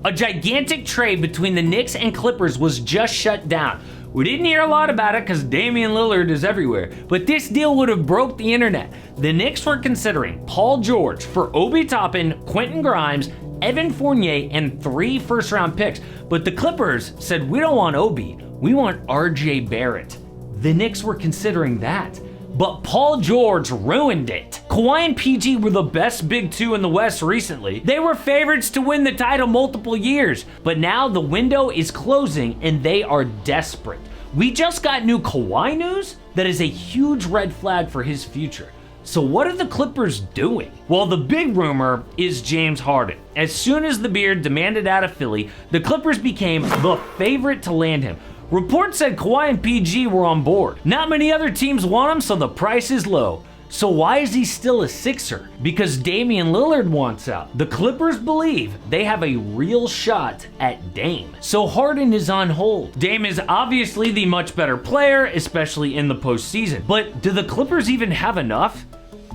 A gigantic trade between the Knicks and Clippers was just shut down. We didn't hear a lot about it because Damian Lillard is everywhere, but this deal would have broke the internet. The Knicks were considering Paul George for Obi Toppin, Quentin Grimes, Evan Fournier, and 3 first-round picks, but the Clippers said, we don't want Obi, we want RJ Barrett. The Knicks were considering that, but Paul George ruined it. Kawhi and PG were the best big two in the West recently. They were favorites to win the title multiple years, but now the window is closing and they are desperate. We just got new Kawhi news that is a huge red flag for his future. So what are the Clippers doing? Well, the big rumor is James Harden. As soon as the Beard demanded out of Philly, the Clippers became the favorite to land him. Reports said Kawhi and PG were on board. Not many other teams want him, so the price is low. So why is he still a Sixer? Because Damian Lillard wants out. The Clippers believe they have a real shot at Dame. So Harden is on hold. Dame is obviously the much better player, especially in the postseason. But do the Clippers even have enough?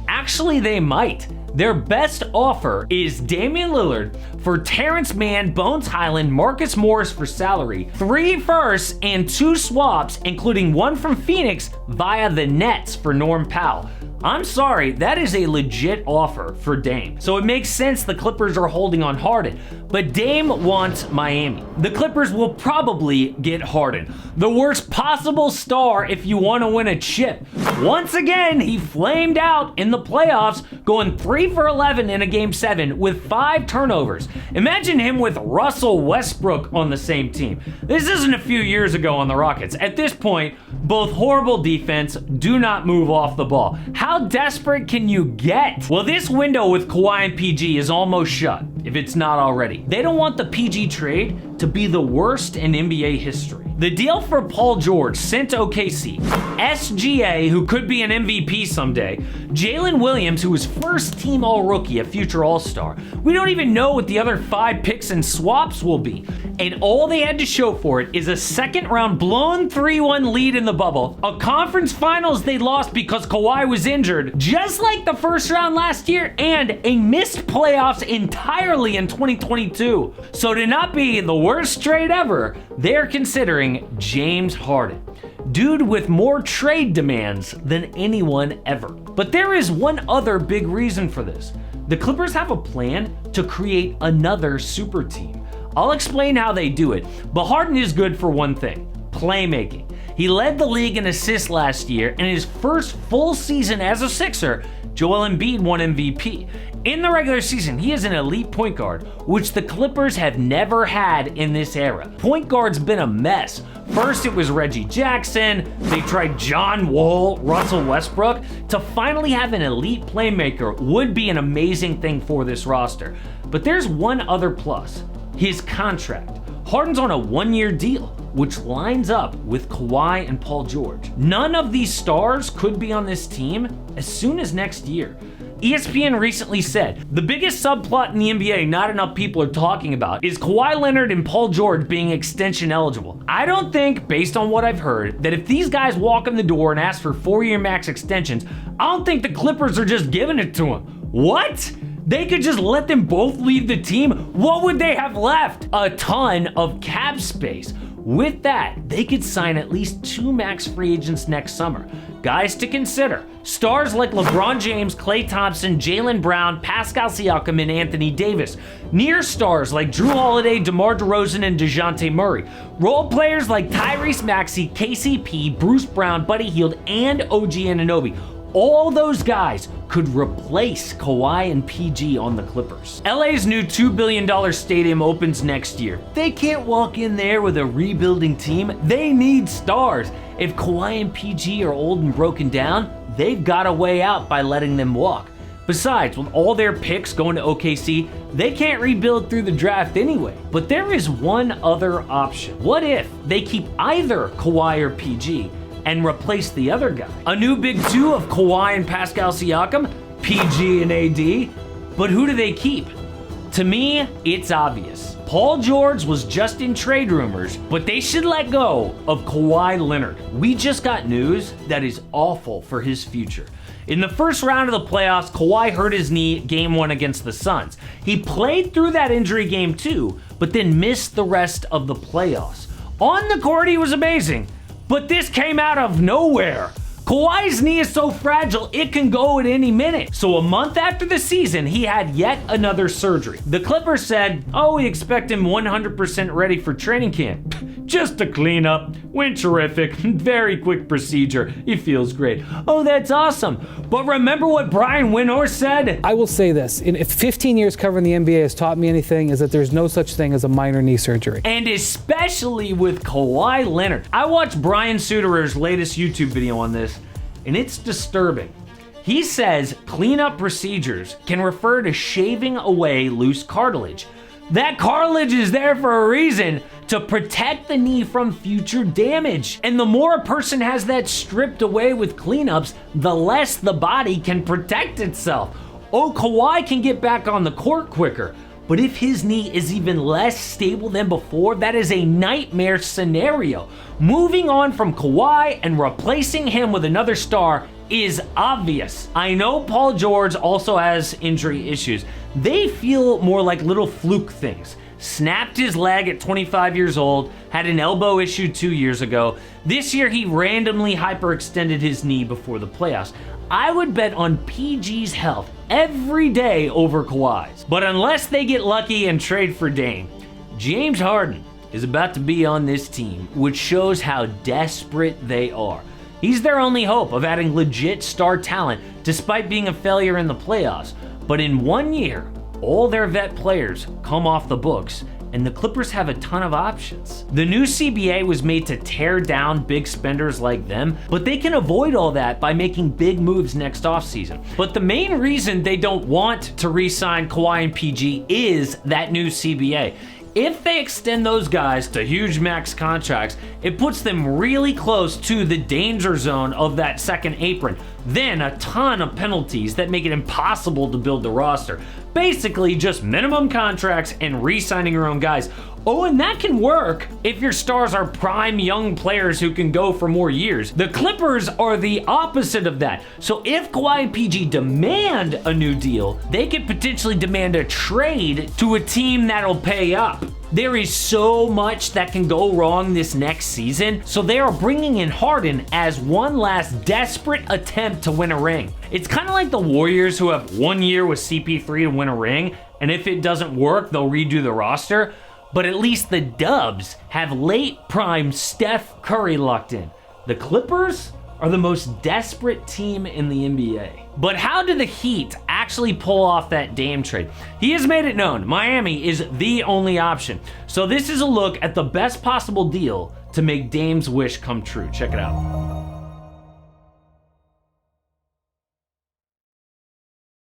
Actually, they might. Their best offer is Damian Lillard for Terrence Mann, Bones Highland, Marcus Morris for salary, 3 firsts and 2 swaps, including 1 from Phoenix via the Nets for Norm Powell. I'm sorry, that is a legit offer for Dame. So it makes sense the Clippers are holding on Harden, but Dame wants Miami. The Clippers will probably get Harden, the worst possible star if you want to win a chip. Once again, he flamed out in the playoffs, going 3 for 11 in a Game 7 with 5 turnovers. Imagine him with Russell Westbrook on the same team. This isn't a few years ago on the Rockets. At this point, both horrible defense, do not move off the ball. How desperate can you get? Well, this window with Kawhi and PG is almost shut, if it's not already. They don't want the PG trade to be the worst in NBA history. The deal for Paul George sent OKC, SGA, who could be an MVP someday, Jalen Williams, who was first team All-Rookie, a future All-Star. We don't even know what the other 5 picks and swaps will be. And all they had to show for it is a second-round blown 3-1 lead in the bubble, a conference finals they lost because Kawhi was injured, just like the first round last year, and a missed playoffs entirely in 2022. So to not be the worst trade ever, they're considering James Harden. Dude with more trade demands than anyone ever. But there is one other big reason for this. The Clippers have a plan to create another super team. I'll explain how they do it, but Harden is good for one thing: playmaking. He led the league in assists last year, and in his first full season as a Sixer, Joel Embiid won MVP. In the regular season, he is an elite point guard, which the Clippers have never had in this era. Point guard's been a mess. First it was Reggie Jackson, they tried John Wall, Russell Westbrook. To finally have an elite playmaker would be an amazing thing for this roster. But there's one other plus: his contract. Harden's on a 1-year deal, which lines up with Kawhi and Paul George. None of these stars could be on this team as soon as next year. ESPN recently said, the biggest subplot in the NBA not enough people are talking about is Kawhi Leonard and Paul George being extension eligible. I don't think, based on what I've heard, that if these guys walk in the door and ask for 4-year max extensions, I don't think the Clippers are just giving it to them. What? They could just let them both leave the team? What would they have left? A ton of cap space. With that, they could sign at least 2 max free agents next summer. Guys to consider: stars like LeBron James, Klay Thompson, Jaylen Brown, Pascal Siakam, and Anthony Davis. Near stars like Drew Holiday, DeMar DeRozan, and DeJounte Murray. Role players like Tyrese Maxey, KCP, Bruce Brown, Buddy Hield, and OG Anunoby. All those guys could replace Kawhi and PG on the Clippers. LA's new $2 billion stadium opens next year. They can't walk in there with a rebuilding team. They need stars. If Kawhi and PG are old and broken down, they've got a way out by letting them walk. Besides, with all their picks going to OKC, they can't rebuild through the draft anyway. But there is one other option. What if they keep either Kawhi or PG and replace the other guy? A new big two of Kawhi and Pascal Siakam, PG and AD. But who do they keep? To me, it's obvious. Paul George was just in trade rumors, but they should let go of Kawhi Leonard. We just got news that is awful for his future. In the first round of the playoffs, Kawhi hurt his knee game 1 against the Suns. He played through that injury game 2, but then missed the rest of the playoffs. On the court, he was amazing, but this came out of nowhere. Kawhi's knee is so fragile, it can go at any minute. So a month after the season, he had yet another surgery. The Clippers said, oh, we expect him 100% ready for training camp. Just a cleanup. Went terrific. Very quick procedure. He feels great. Oh, that's awesome. But remember what Brian Windhorst said? I will say this. If 15 years covering the NBA has taught me anything, is that there's no such thing as a minor knee surgery. And especially with Kawhi Leonard. I watched Brian Suterer's latest YouTube video on this, and it's disturbing. He says cleanup procedures can refer to shaving away loose cartilage. That cartilage is there for a reason, to protect the knee from future damage. And the more a person has that stripped away with cleanups, the less the body can protect itself. Oh, Kawhi can get back on the court quicker, but if his knee is even less stable than before, that is a nightmare scenario. Moving on from Kawhi and replacing him with another star is obvious. I know Paul George also has injury issues. They feel more like little fluke things. Snapped his leg at 25 years old, had an elbow issue 2 years ago. This year he randomly hyperextended his knee before the playoffs. I would bet on PG's health every day over Kawhi's. But unless they get lucky and trade for Dame, James Harden is about to be on this team, which shows how desperate they are. He's their only hope of adding legit star talent despite being a failure in the playoffs. But in 1 year, all their vet players come off the books, and the Clippers have a ton of options. The new CBA was made to tear down big spenders like them, but they can avoid all that by making big moves next offseason. But the main reason they don't want to re-sign Kawhi and PG is that new CBA. If they extend those guys to huge max contracts, it puts them really close to the danger zone of that second apron. Then a ton of penalties that make it impossible to build the roster. Basically just minimum contracts and re-signing your own guys. Oh, and that can work if your stars are prime young players who can go for more years. The Clippers are the opposite of that. So if Kawhi and PG demand a new deal, they could potentially demand a trade to a team that'll pay up. There is so much that can go wrong this next season, so they are bringing in Harden as one last desperate attempt to win a ring. It's kind of like the Warriors who have 1 year with CP3 to win a ring, and if it doesn't work, they'll redo the roster. But at least the Dubs have late prime Steph Curry locked in. The Clippers are the most desperate team in the NBA. But how do the Heat actually pull off that Dame trade? He has made it known Miami is the only option. So this is a look at the best possible deal to make Dame's wish come true. Check it out.